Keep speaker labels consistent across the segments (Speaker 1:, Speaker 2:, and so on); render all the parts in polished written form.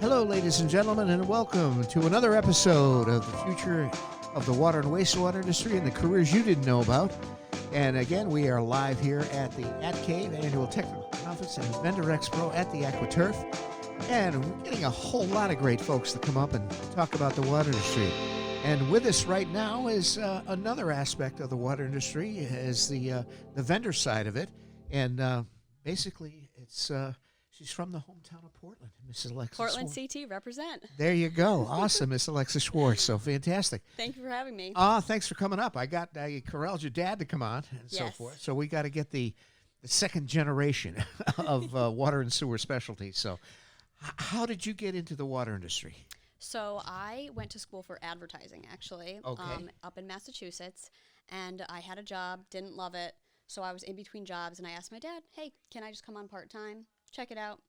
Speaker 1: Hello, ladies and gentlemen, and welcome to another episode of the future of the water and wastewater industry and the careers you didn't know about. And again, we are live here at the Cave Annual Technical Conference and Vendor Expo at the AquaTurf. And we're getting a whole lot of great folks to come up and talk about the water industry. And with us right now is another aspect of the water industry, is the vendor side of it. And basically, it's she's from the hometown of Portland, Mrs. Alexa
Speaker 2: Portland
Speaker 1: Schwartz.
Speaker 2: CT, represent.
Speaker 1: There you go. Awesome, Miss Alexa Schwartz. So fantastic.
Speaker 2: Thank you for having me.
Speaker 1: Thanks for coming up. I corralled your dad to come on and so forth. So we got to get the second generation of Water and Sewer Specialties. So how did you get into the water industry?
Speaker 2: So I went to school for advertising, actually, up in Massachusetts. And I had a job, didn't love it. So I was in between jobs, and I asked my dad, hey, can I just come on part-time, check it out,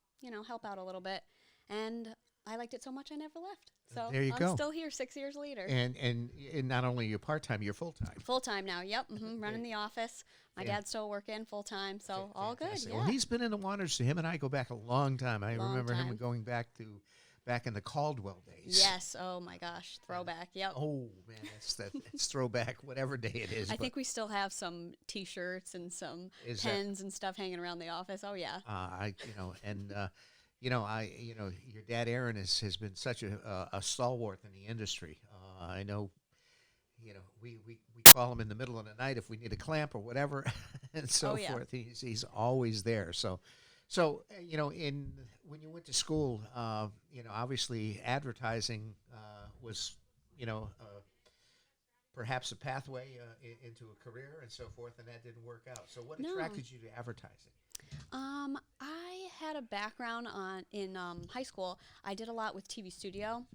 Speaker 2: help out a little bit. And I liked it so much I never left. So
Speaker 1: there you
Speaker 2: I'm
Speaker 1: go.
Speaker 2: Still here 6 years later.
Speaker 1: And not only you're part-time, you're full-time.
Speaker 2: Full-time now, yep. Running the office. My dad's still working full-time, so all good, yeah.
Speaker 1: Well, he's been in the waters. Him and I go back a long time. I remember him going back in the Caldwell days.
Speaker 2: Yes. Oh my gosh. Throwback. Yep.
Speaker 1: Oh man, it's throwback, whatever day it is.
Speaker 2: I think we still have some T-shirts and some pens and stuff hanging around the office. Oh yeah. Your dad Aaron has been such a stalwart in the industry. I know. We call him in the middle of the night if we need a clamp or whatever, and so forth. He's always there. So when you went to school, obviously advertising was, perhaps a pathway into a career and so forth, and that didn't work out. So what attracted you to advertising? I had a background in high school. I did a lot with TV studio,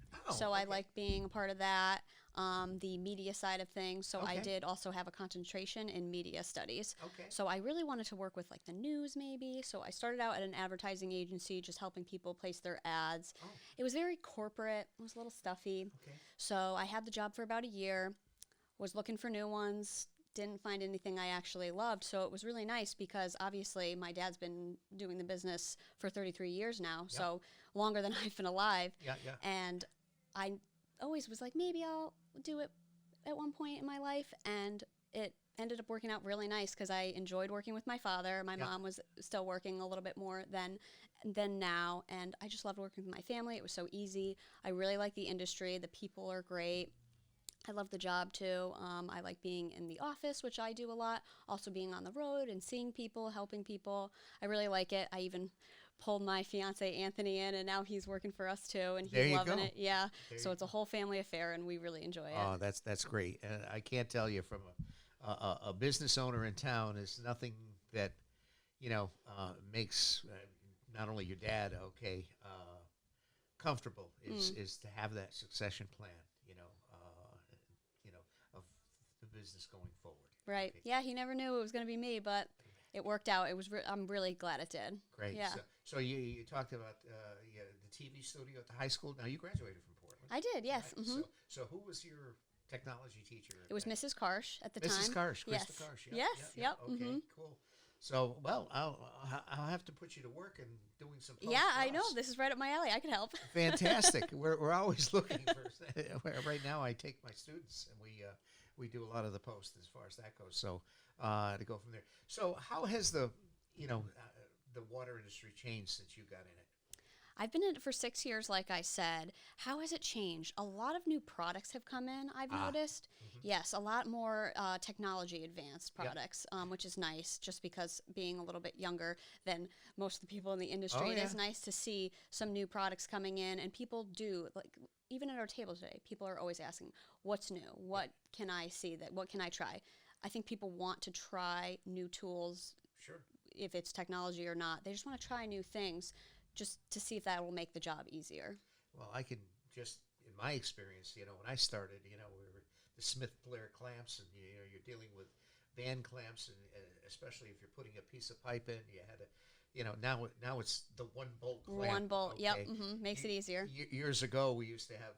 Speaker 2: I liked being a part of that. The media side of things. So I did also have a concentration in media studies. So I really wanted to work with like the news maybe. So I started out at an advertising agency just helping people place their ads. It was very corporate. It was a little stuffy. So I had the job for about a year, was looking for new ones, didn't find anything I actually loved. So it was really nice because obviously my dad's been doing the business for 33 years now. So longer than I've been alive. And I always was like, maybe I'll do it at one point in my life, and it ended up working out really nice because I enjoyed working with my father. My mom was still working a little bit more than now, and I just loved working with my family. It was so easy. I really like the industry. The people are great. I love the job too. I like being in the office, which I do a lot. Also being on the road and seeing people, helping people. I really like it. I even pulled my fiance Anthony in, and now he's working for us too, and he's loving it. Yeah, so it's a whole family affair, and we really enjoy it.
Speaker 1: Oh, that's great. And I can't tell you, from a business owner in town, is nothing that makes not only your dad comfortable is to have that succession plan, of the business going forward.
Speaker 2: Right. Yeah, he never knew it was going to be me, but it worked out. It was. I'm really glad it did.
Speaker 1: Great.
Speaker 2: Yeah.
Speaker 1: So you talked about the TV studio at the high school. Now you graduated from Portland.
Speaker 2: I did. Yes.
Speaker 1: Right? So who was your technology teacher?
Speaker 2: It was Mrs. Karsh at the time.
Speaker 1: Mrs. Karsh.
Speaker 2: Yes.
Speaker 1: Krista Karsh.
Speaker 2: Yep.
Speaker 1: Okay. Cool. So I'll have to put you to work and doing some.
Speaker 2: Yeah, I know. This is right up my alley. I can help.
Speaker 1: Fantastic. We're always looking for. Right now, I take my students and we do a lot of the post as far as that goes. So to go from there. So how has the water industry changed since you got in it?
Speaker 2: I've been in it for 6 years, like I said. How has it changed? A lot of new products have come in, I've noticed. Yes, a lot more technology advanced products, which is nice, just because being a little bit younger than most of the people in the industry, it is nice to see some new products coming in, and people do, like, even at our table today, people are always asking, what's new? What can I see? What can I try? I think people want to try new tools, if it's technology or not. They just want to try new things just to see if that will make the job easier.
Speaker 1: Well, I can just, in my experience, when I started, we were the Smith-Blair clamps, and you're dealing with band clamps, and especially if you're putting a piece of pipe in, you had to, now it's the one bolt clamp.
Speaker 2: One bolt, yep, makes it easier.
Speaker 1: Years ago, we used to have,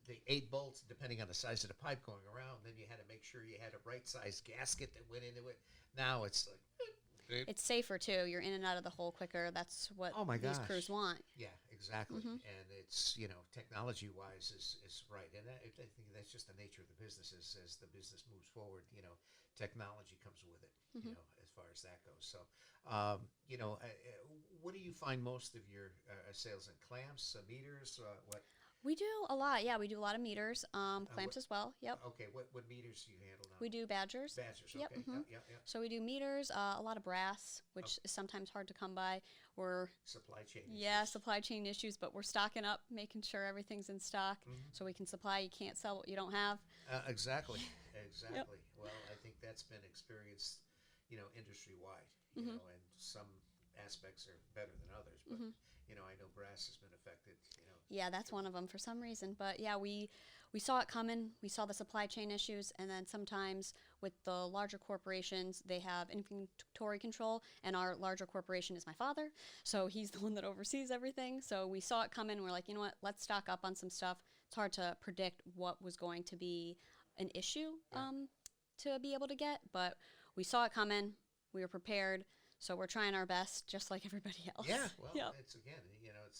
Speaker 1: the 8 bolts, depending on the size of the pipe going around. Then you had to make sure you had a right-sized gasket that went into it. Now it's like...
Speaker 2: It's safer, too. You're in and out of the hole quicker. That's what these crews want.
Speaker 1: Yeah, exactly. And it's, technology-wise is right. And I think that's just the nature of the business is as the business moves forward, technology comes with it, as far as that goes. So, what do you find most of your sales in? Clamps, meters, what?
Speaker 2: We do a lot. Yeah, we do a lot of meters, clamps as well. Yep.
Speaker 1: Okay, what meters do you handle now?
Speaker 2: We do Badgers.
Speaker 1: Badgers,
Speaker 2: Yep.
Speaker 1: okay. Yep.
Speaker 2: So we do meters, a lot of brass, which is sometimes hard to come by. We're
Speaker 1: supply chain
Speaker 2: issues. Supply chain issues, but we're stocking up, making sure everything's in stock so we can supply. You can't sell what you don't have.
Speaker 1: Exactly.
Speaker 2: Yep.
Speaker 1: Well, I think that's been experienced, industry-wide, and some aspects are better than others, but, I know brass has been affected,
Speaker 2: Yeah, that's one of them for some reason. But yeah, we saw it coming. We saw the supply chain issues, and then sometimes with the larger corporations, they have inventory control, and our larger corporation is my father, so he's the one that oversees everything. So we saw it coming. We're like, you know what? Let's stock up on some stuff. It's hard to predict what was going to be an issue to be able to get, but we saw it coming. We were prepared. So we're trying our best, just like everybody else.
Speaker 1: Yeah, well, it's again,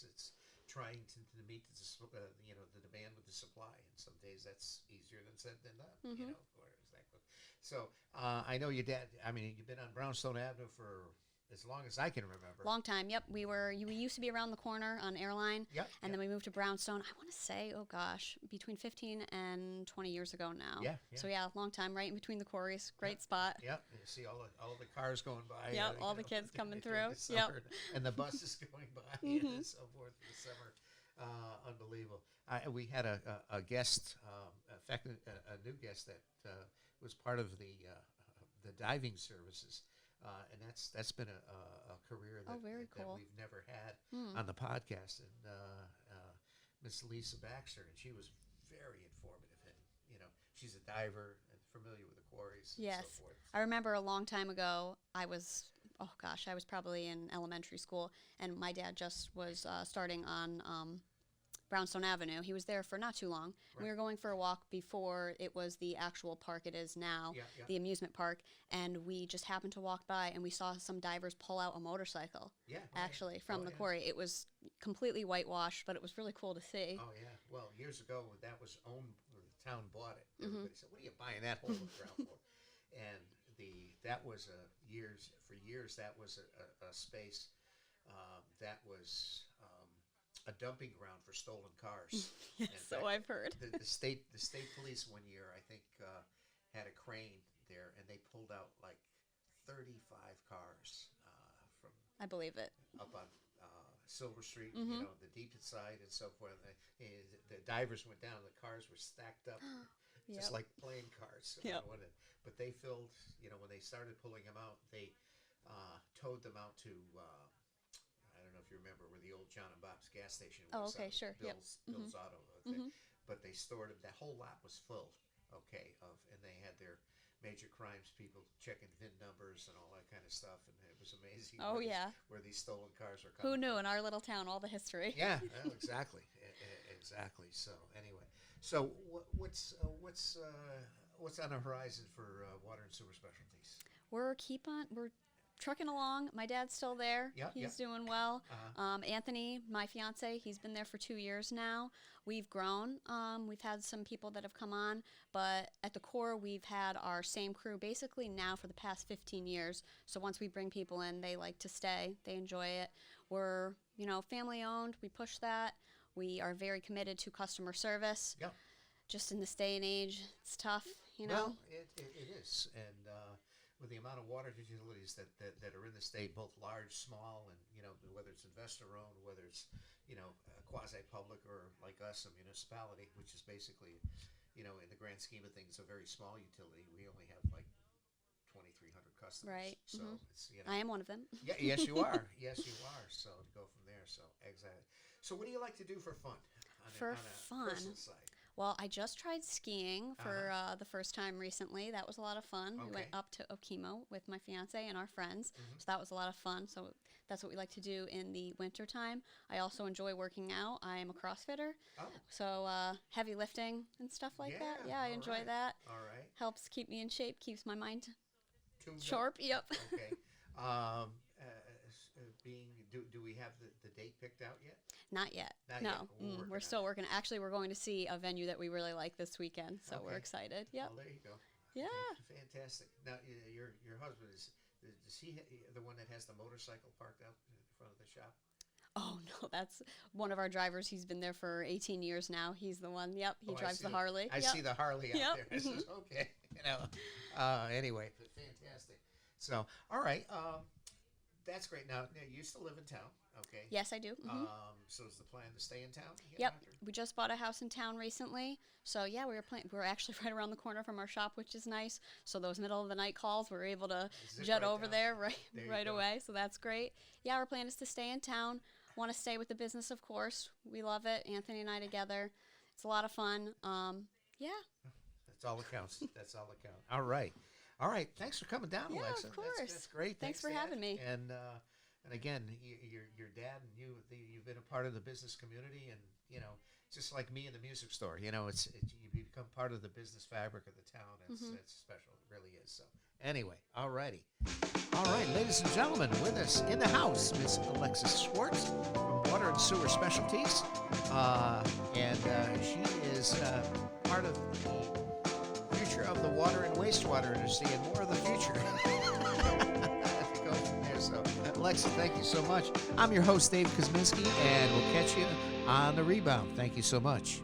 Speaker 1: it's trying to meet the demand with the supply, and some days that's easier than said than done. Or exactly. So I know your dad. I mean, you've been on Brownstone Avenue for as long as I can remember.
Speaker 2: Long time. Yep. We used to be around the corner on Airline.
Speaker 1: Yep.
Speaker 2: And then we moved to Brownstone. I want to say, oh gosh, between 15 and 20 years ago now.
Speaker 1: Yeah.
Speaker 2: So yeah, long time, right in between the quarries. Great spot.
Speaker 1: Yep. You see all the cars going by.
Speaker 2: Yep. All the kids coming through.
Speaker 1: Yep. And the buses going by and so forth in the summer. Unbelievable. We had a guest, in fact, a new guest that was part of the diving services. And that's been a career that,
Speaker 2: cool.
Speaker 1: that we've never had on the podcast. And Miss Lisa Baxter, and she was very informative. And she's a diver and familiar with the quarries.
Speaker 2: Yes,
Speaker 1: and so forth.
Speaker 2: I remember a long time ago. I was probably in elementary school, and my dad just was starting on Brownstone Avenue. He was there for not too long. Right. We were going for a walk before it was the actual park it is now, the amusement park, and we just happened to walk by, and we saw some divers pull out a motorcycle, from the quarry. It was completely whitewashed, but it was really cool to see.
Speaker 1: Oh, yeah. Well, years ago, that was owned, the town bought it. Everybody said, what are you buying that hole in the ground for? And that was for years, that was a space that was a dumping ground for stolen cars.
Speaker 2: Yes, so I've heard.
Speaker 1: The state police one year, I think, had a crane there, and they pulled out like 35 cars from.
Speaker 2: I believe it.
Speaker 1: Up on Silver Street, the deepest side and so forth. The divers went down; the cars were stacked up, just like playing cars. But they filled. When they started pulling them out, they towed them out to. I don't know if you remember where the old John and Bob's gas station was.
Speaker 2: Oh, okay, sure.
Speaker 1: Bill's Auto thing. But they stored them. That whole lot was full, and they had their major crimes people checking VIN numbers and all that kind of stuff, and it was amazing. Where these stolen cars are coming.
Speaker 2: Who knew in our little town all the history?
Speaker 1: Yeah, well, exactly, exactly. So anyway, what's on the horizon for Water and Sewer Specialties?
Speaker 2: We're trucking along. My dad's still there. He's doing well. Anthony, my fiance, he's been there for 2 years now. We've grown. We've had some people that have come on, but at the core, we've had our same crew basically now for the past 15 years. So once we bring people in, they like to stay. They enjoy it. We're, family owned. We push that. We are very committed to customer service.
Speaker 1: Yep.
Speaker 2: Just in this day and age, it's tough,
Speaker 1: Well, it is. And with the amount of water utilities that are in the state, both large, small, and whether it's investor-owned, whether it's quasi-public or like us, a municipality, which is basically in the grand scheme of things, a very small utility. We only have like 2,300 customers.
Speaker 2: Right.
Speaker 1: So it's
Speaker 2: I am one of them.
Speaker 1: Yeah. Yes, you are. Yes, you are. So to go from there. So exactly. So what do you like to do for fun? On a personal side?
Speaker 2: Well, I just tried skiing for the first time recently. That was a lot of fun. We went up to Okemo with my fiance and our friends, so that was a lot of fun. So that's what we like to do in the wintertime. I also enjoy working out. I am a CrossFitter, so heavy lifting and stuff like that. Yeah, I enjoy that.
Speaker 1: All right.
Speaker 2: Helps keep me in shape, keeps my mind
Speaker 1: tuned
Speaker 2: sharp.
Speaker 1: Up.
Speaker 2: Yep.
Speaker 1: Okay. Do we have the date picked out yet?
Speaker 2: Not yet.
Speaker 1: Not
Speaker 2: no,
Speaker 1: yet.
Speaker 2: We're still working. Actually, we're going to see a venue that we really like this weekend, so we're excited. Yep.
Speaker 1: Well, there you go.
Speaker 2: Yeah.
Speaker 1: Okay, fantastic. Now, your husband is he the one that has the motorcycle parked out in front of the shop?
Speaker 2: Oh no, that's one of our drivers. He's been there for 18 years now. He's the one. Yep, he drives the Harley.
Speaker 1: I see the Harley out there. I says,
Speaker 2: Mm-hmm.
Speaker 1: okay, anyway, fantastic. So, all right, that's great. Now, you still live in town, okay?
Speaker 2: Yes, I do. Mm-hmm.
Speaker 1: So is the plan to stay in town?
Speaker 2: Yep, we just bought a house in town recently. So yeah, we're actually right around the corner from our shop, which is nice. So those middle of the night calls, we're able to jet over there right away. So that's great. Yeah, our plan is to stay in town. Want to stay with the business, of course. We love it. Anthony and I together. It's a lot of fun. Yeah.
Speaker 1: That's all that counts. That's all that counts. All right. All right. Thanks for coming down,
Speaker 2: yeah,
Speaker 1: Alexa.
Speaker 2: Of course.
Speaker 1: That's great.
Speaker 2: Thanks for having me.
Speaker 1: And again, your dad and you've been a part of the business community, and just like me in the music store. You become part of the business fabric of the town. It's special. It really is. So anyway, all righty. All right, ladies and gentlemen, with us in the house, Miss Alexa Schwartz from Water and Sewer Specialties, and she is part of the future of the water and wastewater industry, and more of the future. So, Alexa, thank you so much. I'm your host, Dave Kosminski, and we'll catch you on the rebound. Thank you so much.